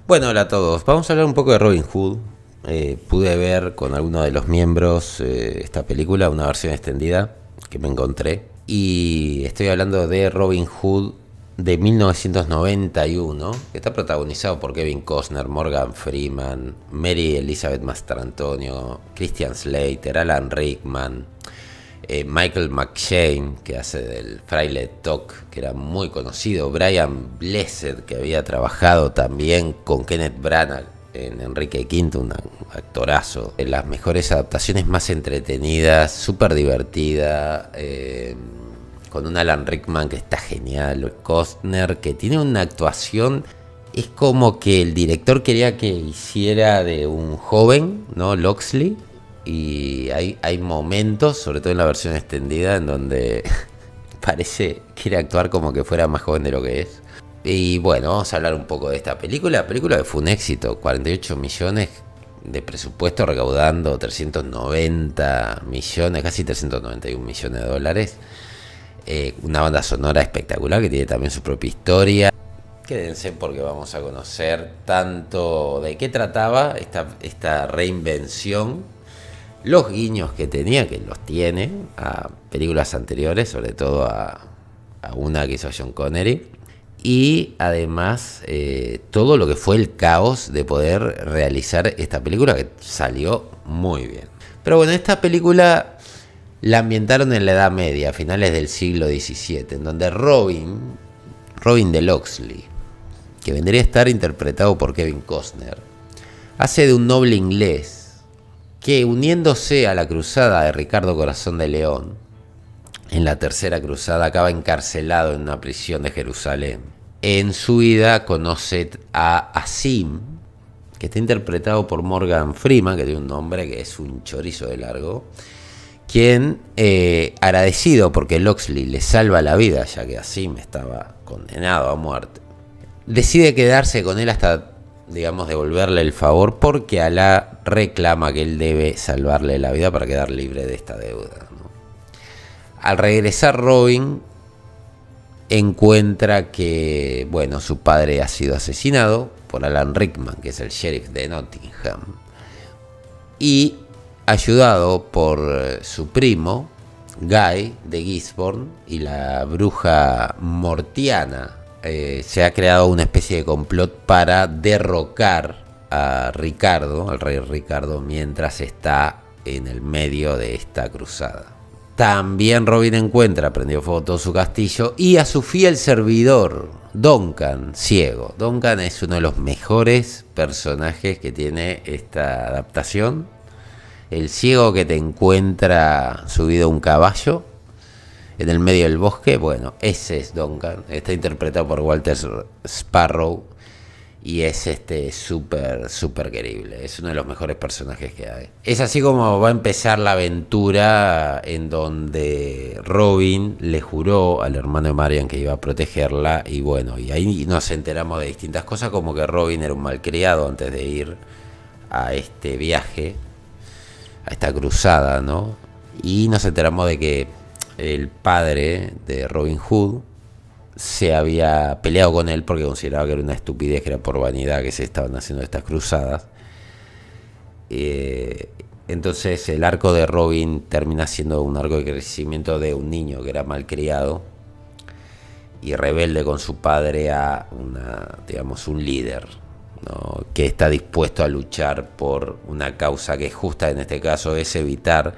Bueno, hola a todos. Vamos a hablar un poco de Robin Hood. Pude ver con alguno de los miembros esta película, una versión extendida que me encontré. Y estoy hablando de Robin Hood de 1991, que está protagonizado por Kevin Costner, Morgan Freeman, Mary Elizabeth Mastrantonio, Christian Slater, Alan Rickman, Michael McShane, que hace del fraile Toc, que era muy conocido, Brian Blessed, que había trabajado también con Kenneth Branagh en Enrique V, un actorazo, en las mejores adaptaciones, más entretenidas, súper divertida, con un Alan Rickman que está genial, Costner, que tiene una actuación. Es como que el director quería que hiciera de un joven, ¿no? Loxley. Y hay momentos, sobre todo en la versión extendida, en donde parece quiere actuar como que fuera más joven de lo que es. Y bueno, vamos a hablar un poco de esta película. La película que fue un éxito, 48 millones de presupuesto, recaudando 390 millones, casi 391 millones de dólares. Una banda sonora espectacular que tiene también su propia historia. Quédense porque vamos a conocer tanto de qué trataba esta reinvención, los guiños que tenía, que los tiene, a películas anteriores, sobre todo a una que hizo John Connery, y además todo lo que fue el caos de poder realizar esta película, que salió muy bien. Pero bueno, esta película la ambientaron en la Edad Media, a finales del siglo XVII, en donde Robin de Loxley, que vendría a estar interpretado por Kevin Costner, hace de un noble inglés que, uniéndose a la cruzada de Ricardo Corazón de León, en la Tercera Cruzada, acaba encarcelado en una prisión de Jerusalén. En su vida conoce a Asim, que está interpretado por Morgan Freeman, que tiene un nombre que es un chorizo de largo, quien, agradecido porque Loxley le salva la vida, ya que Asim estaba condenado a muerte, decide quedarse con él hasta, digamos, devolverle el favor, porque Alá reclama que él debe salvarle la vida para quedar libre de esta deuda, ¿no? Al regresar, Robin encuentra que, bueno, su padre ha sido asesinado por Alan Rickman, que es el sheriff de Nottingham, y ayudado por su primo Guy de Gisborne y la bruja Mortiana, se ha creado una especie de complot para derrocar a Ricardo, al rey Ricardo, mientras está en el medio de esta cruzada. También Robin encuentra, prendió fuego todo su castillo, y a su fiel servidor, Duncan, ciego. Duncan es uno de los mejores personajes que tiene esta adaptación. El ciego que te encuentra subido a un caballo en el medio del bosque, bueno, ese es Duncan. Está interpretado por Walter Sparrow y es súper querible. Es uno de los mejores personajes que hay. Es así como va a empezar la aventura, en donde Robin le juró al hermano de Marian que iba a protegerla, y bueno, y ahí nos enteramos de distintas cosas, como que Robin era un malcriado antes de ir a este viaje, a esta cruzada, ¿no? Y nos enteramos de que el padre de Robin Hood se había peleado con él porque consideraba que era una estupidez, que era por vanidad que se estaban haciendo estas cruzadas. Entonces el arco de Robin termina siendo un arco de crecimiento de un niño que era malcriado y rebelde con su padre, a un líder, ¿no? Que está dispuesto a luchar por una causa que es justa. En este caso es evitar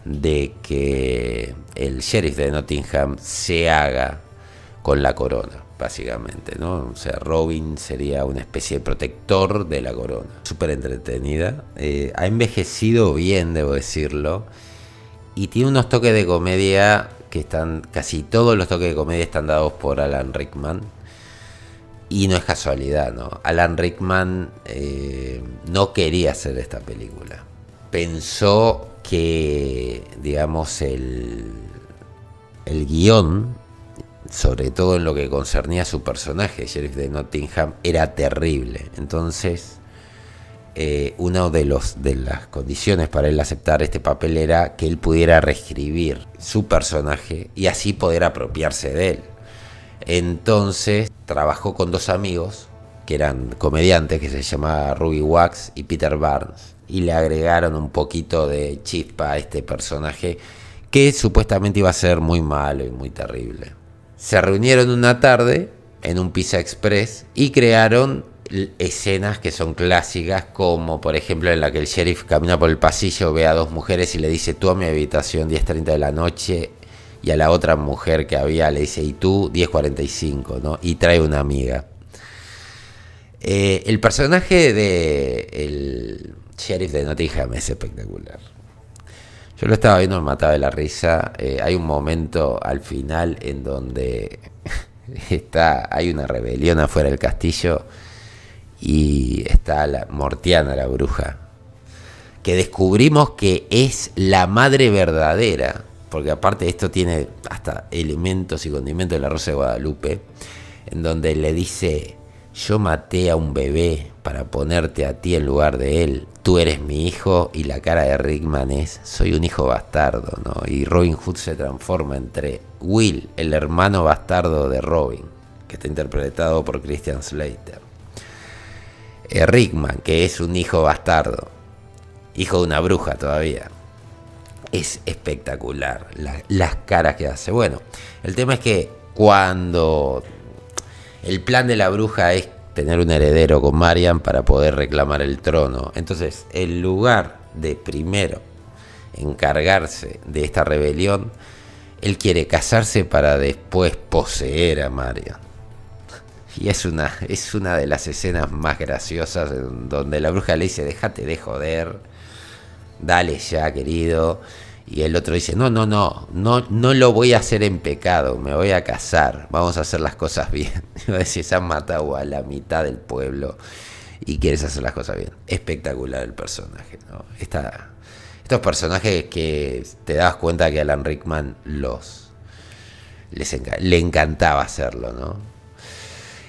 de que el sheriff de Nottingham se haga con la corona, básicamente, ¿no? O sea, Robin sería una especie de protector de la corona. Súper entretenida. Ha envejecido bien, debo decirlo. Y tiene unos toques de comedia que están... Casi todos los toques de comedia están dados por Alan Rickman. Y no es casualidad, ¿no? Alan Rickman no quería hacer esta película. Pensó que, digamos, el guión, sobre todo en lo que concernía a su personaje, sheriff de Nottingham, era terrible. Entonces, una de las condiciones para él aceptar este papel era que él pudiera reescribir su personaje y así poder apropiarse de él. Entonces trabajó con dos amigos, que eran comediantes, que se llamaba Ruby Wax y Peter Barnes, y le agregaron un poquito de chispa a este personaje que supuestamente iba a ser muy malo y muy terrible. Se reunieron una tarde en un Pizza Express y crearon escenas que son clásicas, como por ejemplo en la que el sheriff camina por el pasillo, ve a dos mujeres y le dice: tú a mi habitación 10:30 de la noche, y a la otra mujer que había le dice: y tú 10:45, ¿no? Y trae una amiga. El personaje de el sheriff de Nottingham es espectacular. Yo lo estaba viendo, me mataba de la risa. Hay un momento al final en donde hay una rebelión afuera del castillo y está Mortiana, la bruja, que descubrimos que es la madre verdadera, porque aparte esto tiene hasta elementos y condimentos de La Rosa de Guadalupe, en donde le dice: yo maté a un bebé para ponerte a ti en lugar de él, tú eres mi hijo. Y la cara de Rickman es: soy un hijo bastardo, ¿no? Y Robin Hood se transforma entre Will, el hermano bastardo de Robin, que está interpretado por Christian Slater, Rickman, que es un hijo bastardo, hijo de una bruja todavía. Es espectacular las caras que hace. Bueno, el tema es que cuando el plan de la bruja es tener un heredero con Marian para poder reclamar el trono, entonces en lugar de primero encargarse de esta rebelión, él quiere casarse para después poseer a Marian. Y es una de las escenas más graciosas, en donde la bruja le dice: déjate de joder, dale ya, querido. Y el otro dice: no lo voy a hacer en pecado, me voy a casar, vamos a hacer las cosas bien. Y va a decir: se han matado a la mitad del pueblo y quieres hacer las cosas bien. Espectacular el personaje, ¿no? Estos personajes que te das cuenta que Alan Rickman le encantaba hacerlo, ¿no?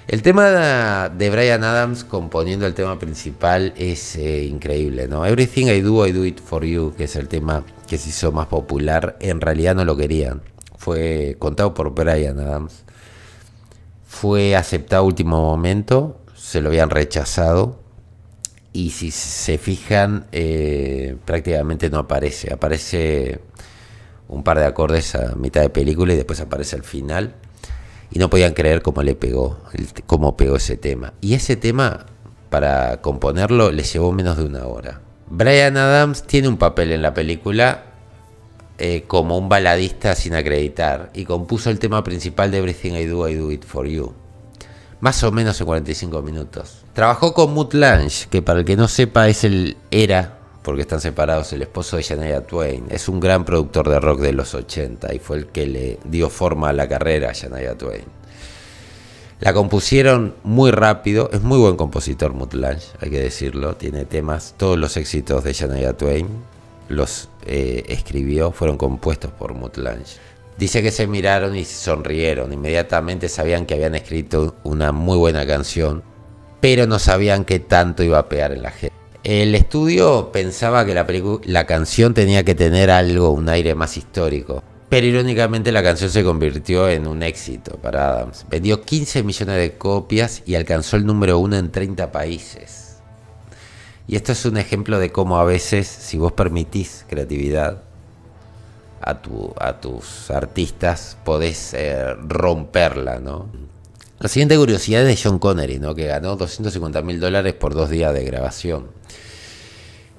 El tema de Bryan Adams componiendo el tema principal es increíble, ¿no? Everything I Do It For You, que es el tema que se hizo más popular, en realidad no lo querían. Fue contado por Bryan Adams. Fue aceptado a último momento, se lo habían rechazado. Y si se fijan, prácticamente no aparece. Aparece un par de acordes a mitad de película y después aparece al final. Y no podían creer cómo pegó ese tema. Y ese tema, para componerlo, les llevó menos de una hora. Bryan Adams tiene un papel en la película como un baladista sin acreditar, y compuso el tema principal de Everything I Do It For You, más o menos en 45 minutos. Trabajó con Mutt Lange, que para el que no sepa era, porque están separados, el esposo de Shania Twain. Es un gran productor de rock de los 80 y fue el que le dio forma a la carrera a Shania Twain. La compusieron muy rápido. Es muy buen compositor Mutt Lange, hay que decirlo. Tiene temas, todos los éxitos de Shania Twain los escribió, fueron compuestos por Mutt Lange. Dice que se miraron y se sonrieron. Inmediatamente sabían que habían escrito una muy buena canción, pero no sabían qué tanto iba a pegar en la gente. El estudio pensaba que la canción tenía que tener un aire más histórico, pero irónicamente la canción se convirtió en un éxito para Adams. Vendió 15 millones de copias y alcanzó el número 1 en 30 países. Y esto es un ejemplo de cómo a veces, si vos permitís creatividad a tus artistas, podés romperla, ¿no? La siguiente curiosidad es de Sean Connery, ¿no? Que ganó $250.000 por 2 días de grabación.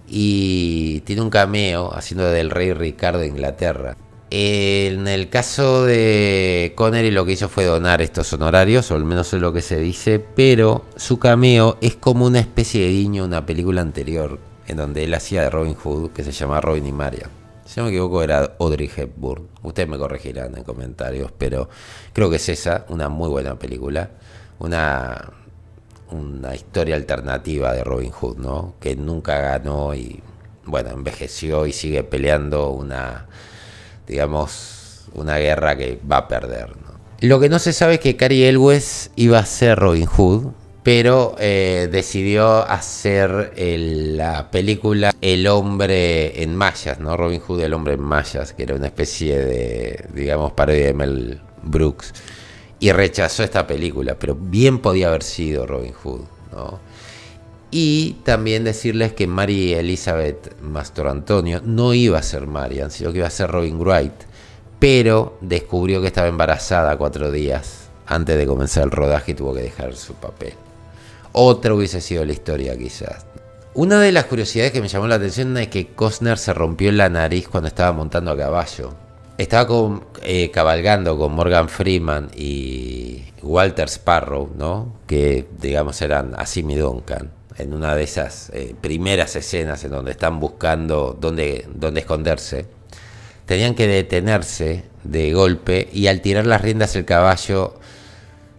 Y tiene un cameo haciendo del rey Ricardo de Inglaterra. En el caso de Connery, lo que hizo fue donar estos honorarios, o al menos es lo que se dice, pero su cameo es como una especie de guiño a una película anterior en donde él hacía de Robin Hood, que se llama Robin y Marian. Si no me equivoco, era Audrey Hepburn. Ustedes me corregirán en comentarios, pero creo que es esa, una muy buena película. Una historia alternativa de Robin Hood, ¿no? Que nunca ganó y, bueno, envejeció y sigue peleando una guerra que va a perder, ¿no? Lo que no se sabe es que Cary Elwes iba a ser Robin Hood, pero decidió hacer la película El hombre en mallas, ¿no? Robin Hood, el hombre en mallas, que era una especie de, parodia de Mel Brooks. y rechazó esta película, pero bien podía haber sido Robin Hood, ¿no? Y también decirles que Mary Elizabeth Mastrantonio no iba a ser Marian, sino que iba a ser Robin Wright, pero descubrió que estaba embarazada 4 días antes de comenzar el rodaje y tuvo que dejar su papel. Otra hubiese sido la historia, quizás. Una de las curiosidades que me llamó la atención es que Costner se rompió la nariz cuando estaba montando a caballo. Estaba cabalgando con Morgan Freeman y Walter Sparrow, ¿no? Que digamos eran Asim y Duncan, en una de esas primeras escenas en donde están buscando dónde esconderse. Tenían que detenerse de golpe y al tirar las riendas el caballo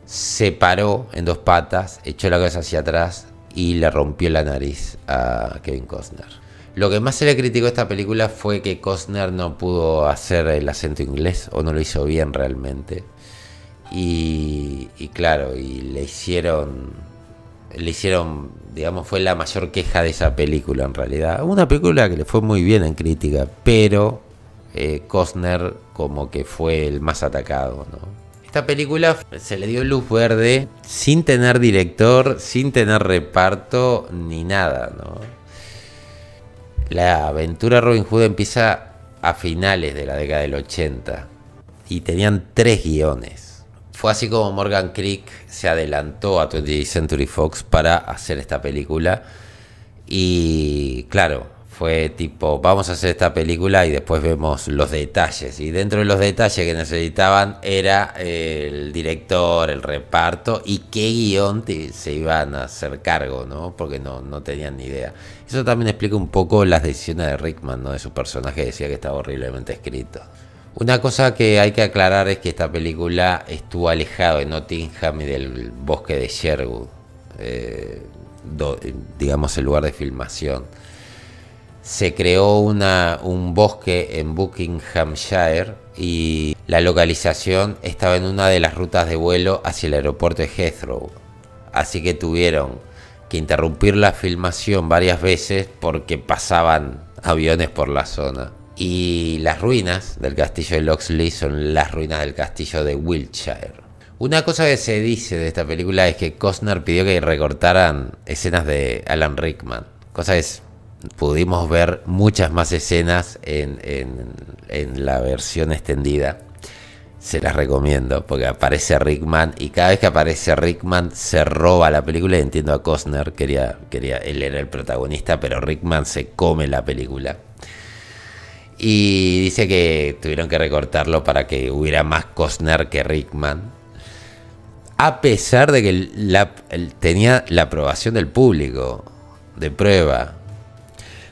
se paró en 2 patas, echó la cabeza hacia atrás y le rompió la nariz a Kevin Costner. Lo que más se le criticó a esta película fue que Costner no pudo hacer el acento inglés o no lo hizo bien realmente. Y claro, y le hicieron, digamos, fue la mayor queja de esa película en realidad. Una película que le fue muy bien en crítica, pero Costner como que fue el más atacado, ¿no? Esta película se le dio luz verde sin tener director, sin tener reparto ni nada, ¿no? La aventura Robin Hood empieza a finales de la década del 80 y tenían 3 guiones. Fue así como Morgan Creek se adelantó a 20th Century Fox para hacer esta película y claro, fue tipo, vamos a hacer esta película y después vemos los detalles. Y dentro de los detalles que necesitaban era el director, el reparto y qué guión se iban a hacer cargo, ¿no? Porque no tenían ni idea. Eso también explica un poco las decisiones de Rickman, ¿no? De su personaje, decía que estaba horriblemente escrito. Una cosa que hay que aclarar es que esta película estuvo alejado de Nottingham y del bosque de Sherwood, digamos el lugar de filmación. Se creó un bosque en Buckinghamshire y la localización estaba en una de las rutas de vuelo hacia el aeropuerto de Heathrow. Así que tuvieron que interrumpir la filmación varias veces porque pasaban aviones por la zona. Y las ruinas del castillo de Locksley son las ruinas del castillo de Wiltshire. Una cosa que se dice de esta película es que Costner pidió que recortaran escenas de Alan Rickman. Cosa que pudimos ver muchas más escenas en la versión extendida. Se las recomiendo porque aparece Rickman y cada vez que aparece Rickman se roba la película. Y entiendo a Costner, él era el protagonista, pero Rickman se come la película. Y dice que tuvieron que recortarlo para que hubiera más Costner que Rickman, a pesar de que tenía la aprobación del público de prueba.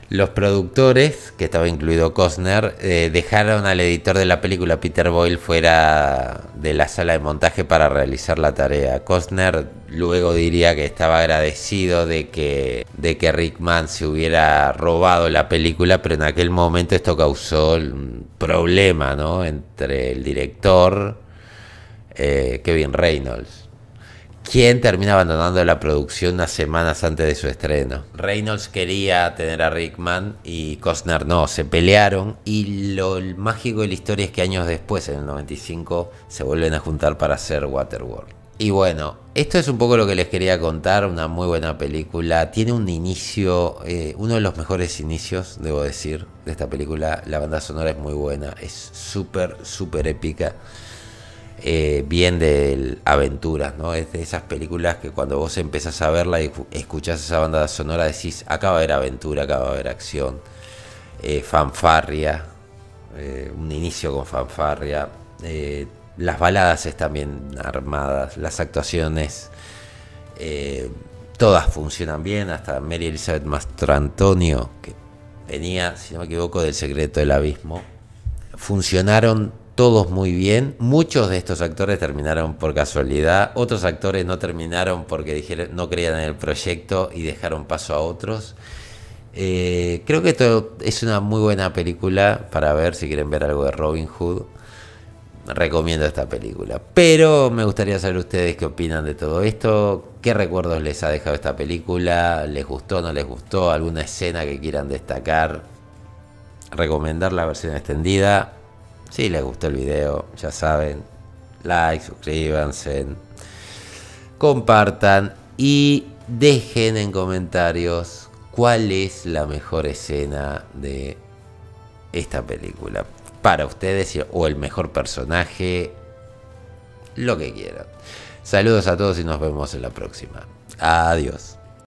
Los productores, que estaba incluido Costner, dejaron al editor de la película, Peter Boyle, fuera de la sala de montaje para realizar la tarea. Costner luego diría que estaba agradecido de que Rickman se hubiera robado la película, pero en aquel momento esto causó un problema, ¿no?, entre el director, Kevin Reynolds, quien termina abandonando la producción unas semanas antes de su estreno. Reynolds quería tener a Rickman y Costner no, se pelearon y lo mágico de la historia es que años después, en el 95, se vuelven a juntar para hacer Waterworld. Y bueno, esto es un poco lo que les quería contar, una muy buena película, tiene un inicio, uno de los mejores inicios, debo decir, de esta película. La banda sonora es muy buena, es súper épica. Bien de aventuras, ¿no? Es de esas películas que cuando vos empezás a verla y escuchás esa banda sonora decís, acá va a haber aventura, acá va a haber acción, fanfarria, un inicio con fanfarria, las baladas están bien armadas, las actuaciones todas funcionan bien, hasta Mary Elizabeth Mastrantonio, que venía, si no me equivoco, del Secreto del Abismo, funcionaron todos muy bien. Muchos de estos actores terminaron por casualidad, otros actores no terminaron porque no creían en el proyecto y dejaron paso a otros. Creo que esto es una muy buena película para ver si quieren ver algo de Robin Hood. Recomiendo esta película, pero me gustaría saber ustedes qué opinan de todo esto, qué recuerdos les ha dejado esta película, les gustó, no les gustó, alguna escena que quieran destacar, recomendar la versión extendida. Si les gustó el video, ya saben, like, suscríbanse, compartan y dejen en comentarios cuál es la mejor escena de esta película para ustedes, o el mejor personaje, lo que quieran. Saludos a todos y nos vemos en la próxima. Adiós.